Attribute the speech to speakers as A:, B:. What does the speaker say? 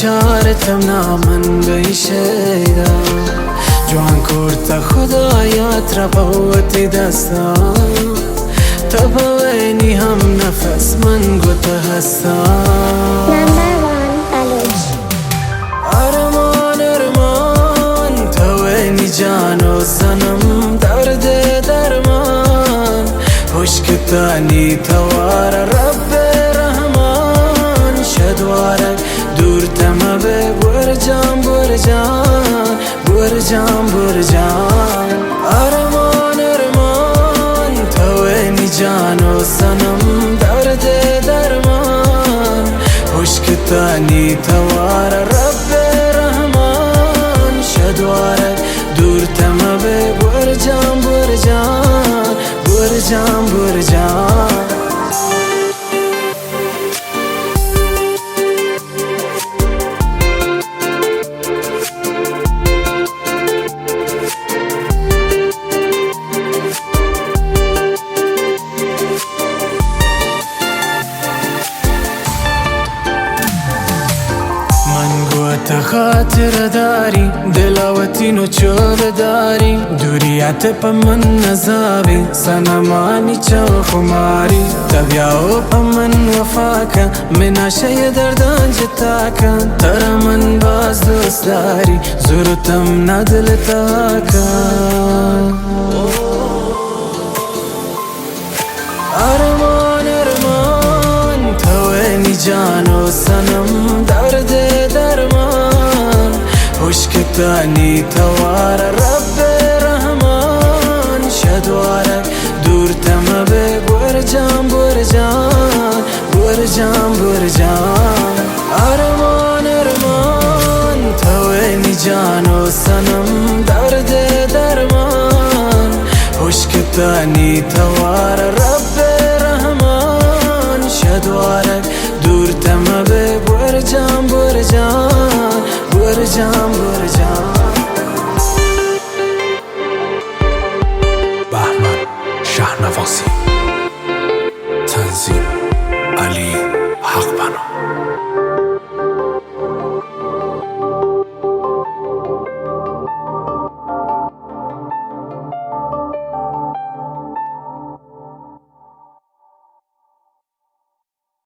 A: چارتم نامن بیشیدا جوان کرد خدایات را بوتی دستا تباینی هم نفس من گوته هستا ارمان ارمان توینی جان و سنم درد درمان خوشکتانی توار رب رحمان شدوارک دور تمه برجام برجان برجام برجان ارمان ارمان توینی جان و سنم درد درمان خوشکتانی توار رب رحمان شدوارک دور تمه برجام برجان برجام برجان خاطر داری دلاوتینو چول داری دوریت پا من نزاوی سنمانی چو خماری تبیاو پا من وفاکا مناشه دردان جتاکا تر من باز دوست داری زورتم ندل تاکا ارمان ارمان توینی جان و سنم درد درمان خوشکتانی توار رب رحمان شدوارک دور تمه برجام برجان برجام برجان ارمان ارمان توینی جان و سنم درد درمان خوشکتانی توار رب رحمان شدوارک دور تمه برجام برجان برجام برجام